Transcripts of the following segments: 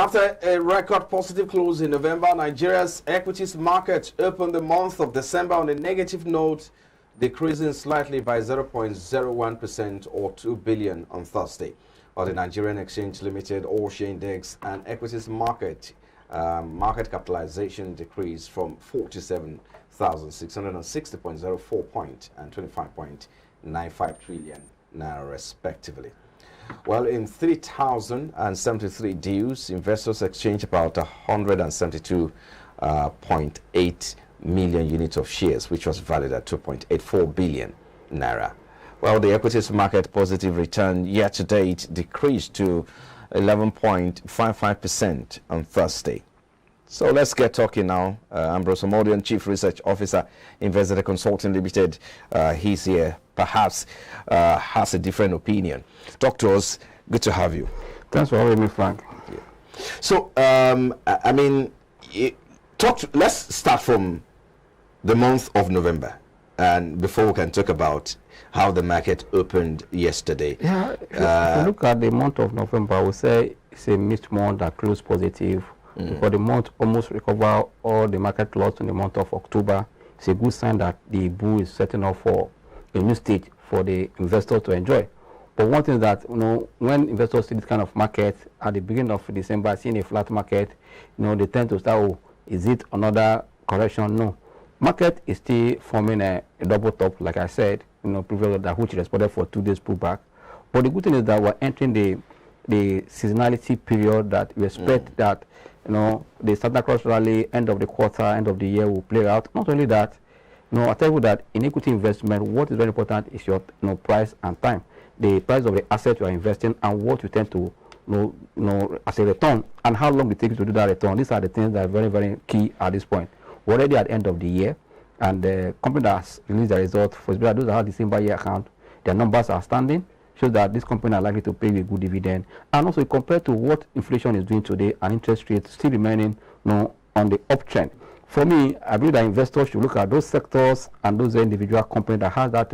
After a record positive close in November, Nigeria's equities market opened the month of December on a negative note, decreasing slightly by 0.01% or 2 billion on Thursday. While the Nigerian Exchange Limited All-Share Index and equities market capitalization decreased from 47,660.04 point and 25.95 trillion naira respectively. Well, in 3,073 deals, investors exchanged about 172.8 million units of shares, which was valued at 2.84 billion naira. Well, the equities market positive return year-to-date decreased to 11.55% on Thursday. So let's get talking now. Ambrose Omodion, Chief Research Officer, Investor Consulting Limited, he's here. Perhaps has a different opinion. Talk to us. Good to have you. Thanks for having me, Frank. Yeah. So, I mean, let's start from the month of November, and before we can talk about how the market opened yesterday. Yeah, if you look at the month of November, I would say it's a mixed month that closed positive. For the month almost recover all the market loss in the month of October. It's a good sign that the bull is setting up for a new stage for the investor to enjoy. But one thing that, when investors see this kind of market at the beginning of December, seeing a flat market, they tend to start, oh, is it another correction? No. Market is still forming a double top, like I said, previously, that which responded for 2 days pullback. But the good thing is that we're entering the seasonality period that we expect that, the Santa Claus rally, end of the quarter, end of the year will play out. Not only that, I tell you that in equity investment, what is very important is your price and time. The price of the asset you are investing and what you tend to as a return and how long it takes to do that return. These are the things that are very, very key at this point. We're already at the end of the year, and the company that has released the result for those that have December year account, their numbers are standing, shows that this company are likely to pay a good dividend. And also compared to what inflation is doing today and interest rates still remaining on the uptrend. For me, I believe that investors should look at those sectors and those individual companies that have that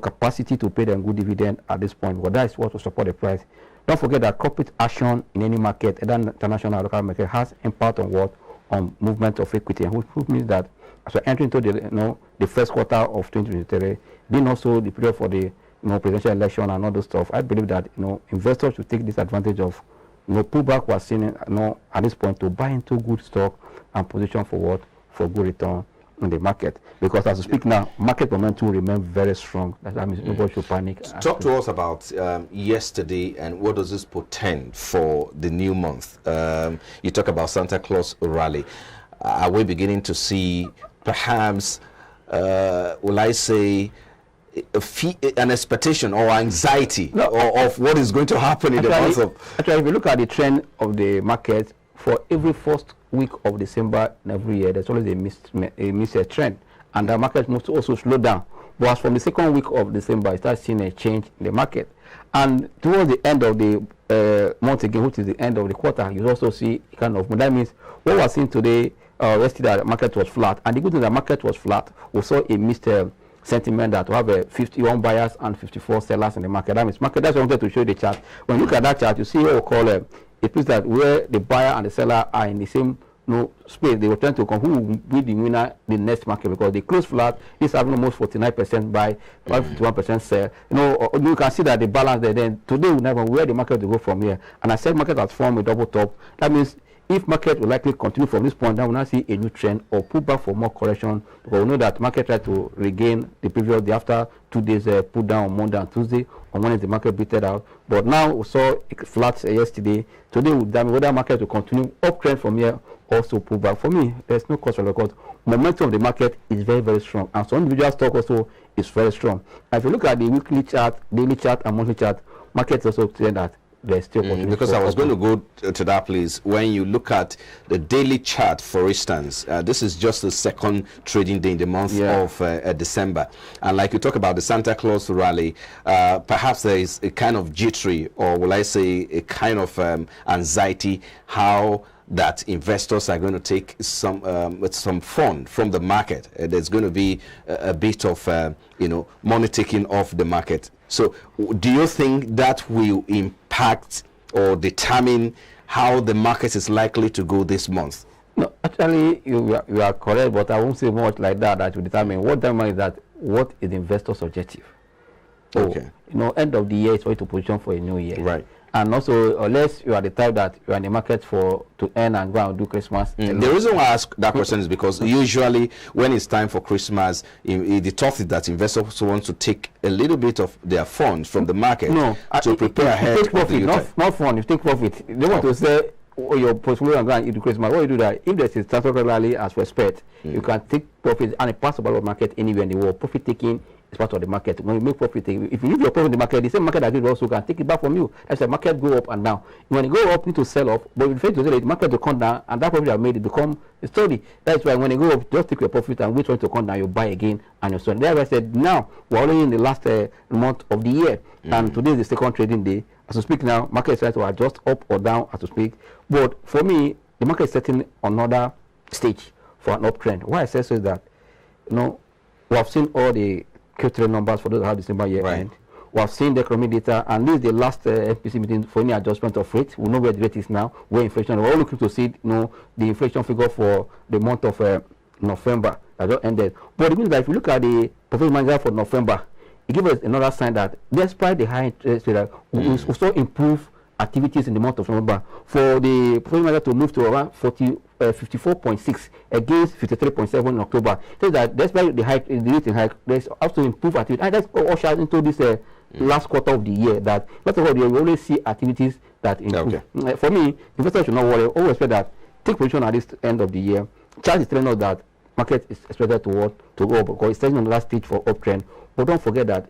capacity to pay them good dividend at this point. But that is what will support the price. Don't forget that corporate action in any market, either international or local market, has impact on what? On movement of equity, and which means that as we're entering into the first quarter of 2023, being also the period for the presidential election and all those stuff, I believe that investors should take this advantage of pullback we're seeing at this point to buy into good stock and position for what? For good return in the market. Because as we speak now, market momentum will remain very strong. That means nobody should panic. Talk to us about yesterday and what does this portend for the new month. You talk about Santa Claus rally. Are we beginning to see perhaps, will I say, an expectation or anxiety of what is going to happen in the month of... Actually, if you look at the trend of the market, for every first week of December in every year, there's always a missed trend, and the market must also slow down. But as from the second week of December, you start seeing a change in the market, and towards the end of the month again, which is the end of the quarter, you also see kind of. That means what we're seeing today, yesterday, the market was flat, and the good thing, the market was flat. We saw a missed sentiment that we have 51 buyers and 54 sellers in the market. That means market. That's what I wanted to show you the chart. When you look at that chart, you see what we call a place that where the buyer and the seller are in the same space. They will tend to come who will be the winner the next market, because they close flat. This having almost 49% buy, 51% sell. You can see that the balance there. Then today we never where the market will go from here. And I said market has formed a double top. That means if market will likely continue from this point, then we'll now see a new trend or pull back for more correction, because we know that market tried to regain the previous day after 2 days put down on Monday and Tuesday. On Wednesday, the market beat it out. But now we saw it flat yesterday. Today, we determine whether market will continue uptrend from here, also pull back. For me, there's no cause for record. Momentum of the market is very, very strong, and some individual stock also is very strong. And if you look at the weekly chart, daily chart, and monthly chart, markets also say that there's still because I was going to go to that place. When you look at the daily chart, for instance, this is just the second trading day in the month of December, and like you talk about the Santa Claus rally, perhaps there is a kind of jittery, or will I say a kind of anxiety, how that investors are going to take some fun from the market. There's going to be a bit of money taking off the market. So do you think that will impact or determine how the market is likely to go this month? No, actually, you are correct, but I won't say much like that. That will determine what is that. What is the investor's objective? So, okay. End of the year is for you to position for a new year. Right. And also, unless you are the type that you are in the market to earn and go and do Christmas. The reason why I ask that question is because usually when it's time for Christmas, the thought is that investors want to take a little bit of their funds from the market to prepare ahead. Take profit, not fund. You take profit. They want to say, your portfolio and go and eat Christmas. What you do that? If there's a transfer rally as we expect, you can take profit and a part of the market anywhere in the world. Profit taking is part of the market. When you make profit, if you leave your profit in the market, the same market that did also can take it back from you. That's the market go up and down. When it go up, you need to sell off. But if you fail to sell it, the market will come down, and that profit you have made it become a story. That's why when it go up, just take your profit and wait for it to come down. You buy again and you sell. That's why I said now we're only in the last month of the year, and today is the second trading day. As we speak now, market is trying to adjust up or down as we speak. But for me, the market is setting another stage for an uptrend. Why I say so is that, we have seen all the Q3 numbers for those that have December year end. We have seen the economic data, and this is the last FPC meeting for any adjustment of rate. We know where the rate is now, where inflation. We're all looking to see, the inflation figure for the month of November that just ended. But it means that if you look at the performance manager for November, it gives us another sign that despite the high interest rate, we also improve activities in the month of November. For the performance manager to move to around 54.6 against 53.7 in October. So that despite the rate in hike, there's also improved activity. And that's ushered into this last quarter of the year. That last quarter of the year, we always see activities that improve. Okay. For me, investors should not worry. Always expect that take position at this end of the year. Charles is telling us that market is expected to go up because it's taking on the last stage for uptrend. But don't forget that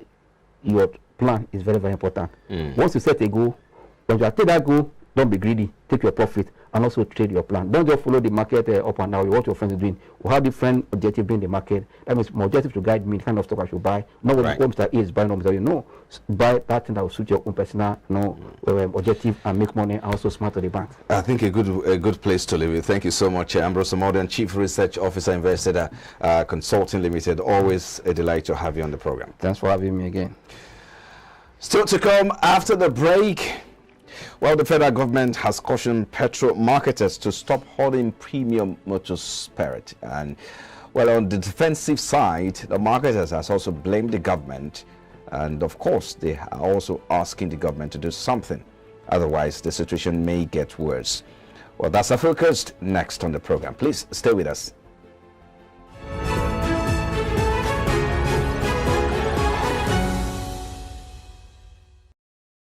your plan is very, very important. Once you set a goal, when you take that goal, don't be greedy. Take your profit and also trade your plan. Don't just follow the market up and down. What your friends are doing. We have different objectives in the market. That means my objective to guide me the kind of stock I should buy. Not what Mr. A is buying. Buy that thing that will suit your own personal objective and make money and also smart to the bank. I think a good place to leave it. Thank you so much, Ambrose Omodian, Chief Research Officer, Investor Consulting Limited. Always a delight to have you on the program. Thanks for having me again. Still to come after the break. Well, the federal government has cautioned petrol marketers to stop holding premium motor spirit. And, well, on the defensive side, the marketers has also blamed the government. And, of course, they are also asking the government to do something. Otherwise, the situation may get worse. Well, that's our focus next on the program. Please stay with us.